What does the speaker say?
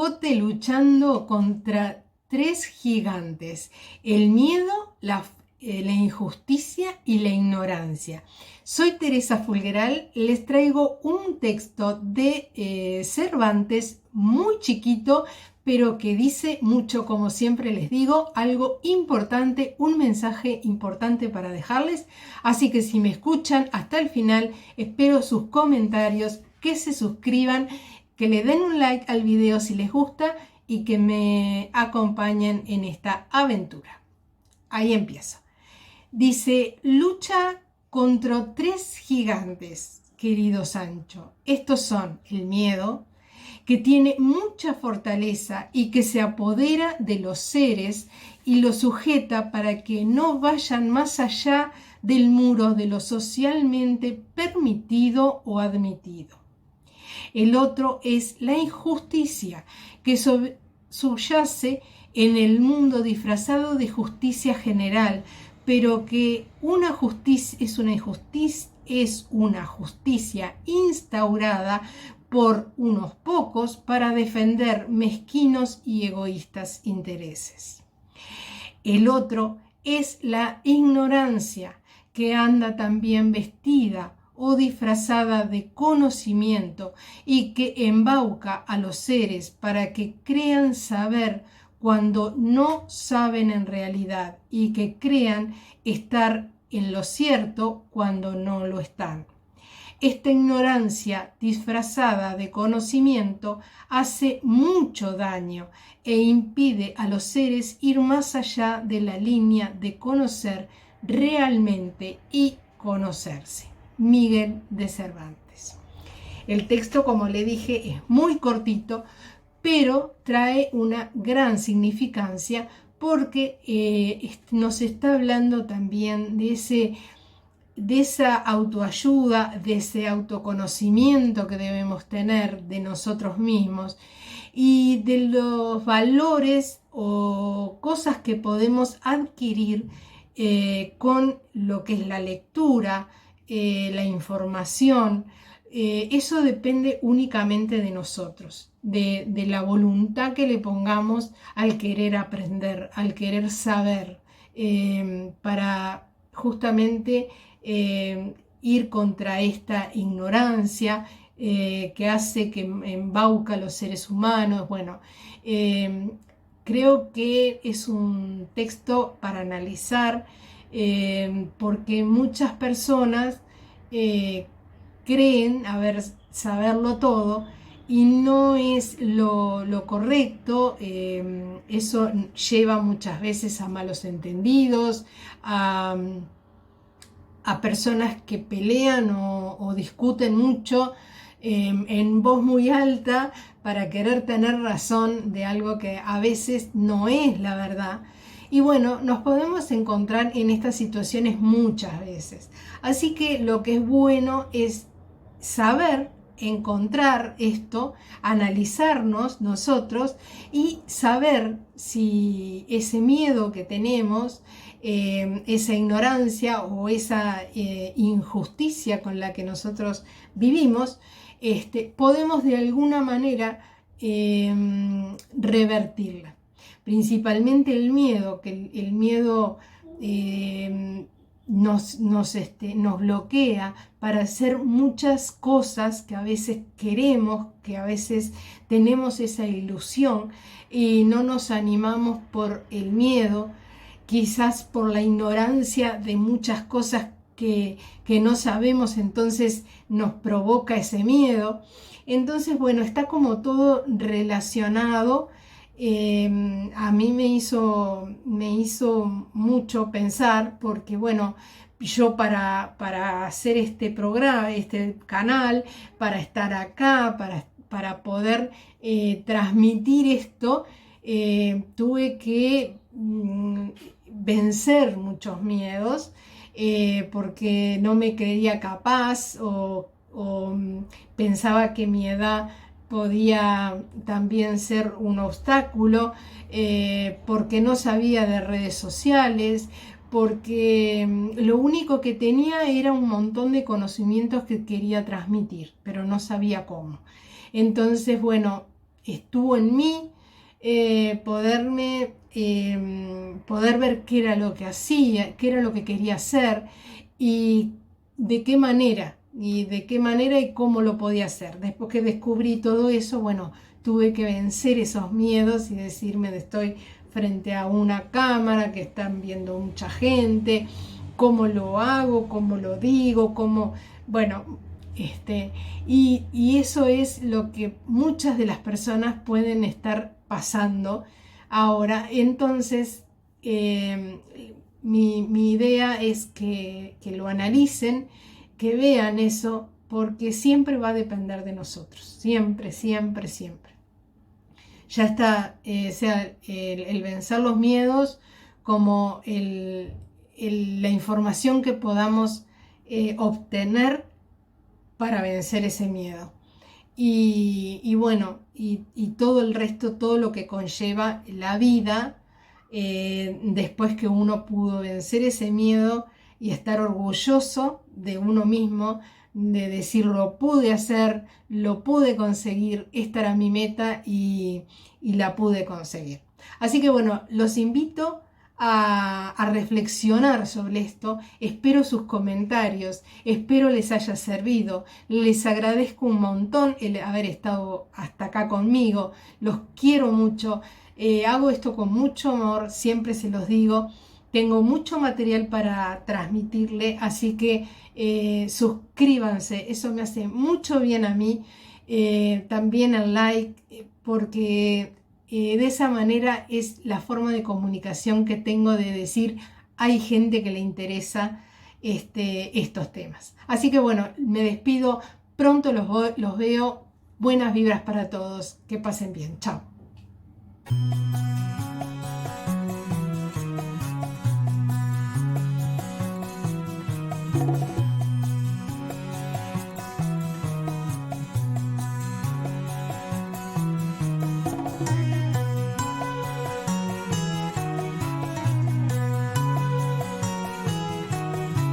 Quijote luchando contra tres gigantes: el miedo, la injusticia y la ignorancia. Soy Teresa Fulgueral, les traigo un texto de Cervantes muy chiquito, pero que dice mucho, como siempre les digo, algo importante, un mensaje importante para dejarles. Así que si me escuchan hasta el final, espero sus comentarios, que se suscriban, que le den un like al video si les gusta y que me acompañen en esta aventura. Ahí empiezo. Dice: lucha contra tres gigantes, querido Sancho. Estos son el miedo, que tiene mucha fortaleza y que se apodera de los seres y los sujeta para que no vayan más allá del muro de lo socialmente permitido o admitido. El otro es la injusticia, que subyace en el mundo disfrazado de justicia general, pero que una justicia es una justicia instaurada por unos pocos para defender mezquinos y egoístas intereses. El otro es la ignorancia, que anda también vestida o disfrazada de conocimiento y que embauca a los seres para que crean saber cuando no saben en realidad y que crean estar en lo cierto cuando no lo están. Esta ignorancia disfrazada de conocimiento hace mucho daño e impide a los seres ir más allá de la línea de conocer realmente y conocerse. Miguel de Cervantes. El texto, como le dije, es muy cortito, pero trae una gran significancia porque nos está hablando también de esa autoayuda, de ese autoconocimiento que debemos tener de nosotros mismos y de los valores o cosas que podemos adquirir con lo que es la lectura, la información. Eso depende únicamente de nosotros, de la voluntad que le pongamos al querer aprender, al querer saber, para justamente ir contra esta ignorancia que hace que embauca a los seres humanos. Bueno, creo que es un texto para analizar, porque muchas personas creen saberlo todo y no es lo correcto. Eso lleva muchas veces a malos entendidos, a personas que pelean o discuten mucho en voz muy alta para querer tener razón de algo que a veces no es la verdad. Y bueno, nos podemos encontrar en estas situaciones muchas veces. Así que lo que es bueno es saber encontrar esto, analizarnos nosotros y saber si ese miedo que tenemos, esa ignorancia o esa injusticia con la que nosotros vivimos, podemos de alguna manera revertirla. Principalmente el miedo, que el miedo nos bloquea para hacer muchas cosas que a veces queremos, que a veces tenemos esa ilusión y no nos animamos por el miedo, quizás por la ignorancia de muchas cosas que no sabemos, entonces nos provoca ese miedo. Entonces, bueno, está como todo relacionado. A mí me hizo mucho pensar, porque bueno, yo para hacer este programa, este canal, para estar acá, para poder transmitir esto, tuve que vencer muchos miedos, porque no me creía capaz o pensaba que mi edad podía también ser un obstáculo, porque no sabía de redes sociales, porque lo único que tenía era un montón de conocimientos que quería transmitir, pero no sabía cómo. Entonces, bueno, estuvo en mí, poder ver qué era lo que hacía, qué era lo que quería hacer y de qué manera, y cómo lo podía hacer. Después que descubrí todo eso, bueno, tuve que vencer esos miedos y decirme, estoy frente a una cámara que están viendo mucha gente, cómo lo hago, cómo lo digo, cómo, bueno, y eso es lo que muchas de las personas pueden estar pasando ahora. Entonces, mi idea es que lo analicen, que vean eso, porque siempre va a depender de nosotros, siempre, siempre, siempre. Ya está, sea el vencer los miedos como la información que podamos obtener para vencer ese miedo. Y bueno, y todo el resto, todo lo que conlleva la vida, después que uno pudo vencer ese miedo y estar orgulloso de uno mismo, de decir lo pude hacer, lo pude conseguir, esta era mi meta y la pude conseguir. Así que bueno, los invito a reflexionar sobre esto. Espero sus comentarios, espero les haya servido. Les agradezco un montón el haber estado hasta acá conmigo, los quiero mucho. Hago esto con mucho amor, siempre se los digo. Tengo mucho material para transmitirle, así que suscríbanse, eso me hace mucho bien a mí. También al like, porque de esa manera es la forma de comunicación que tengo, de decir, hay gente que le interesa estos temas. Así que bueno, me despido, pronto los veo. Buenas vibras para todos, que pasen bien, chao.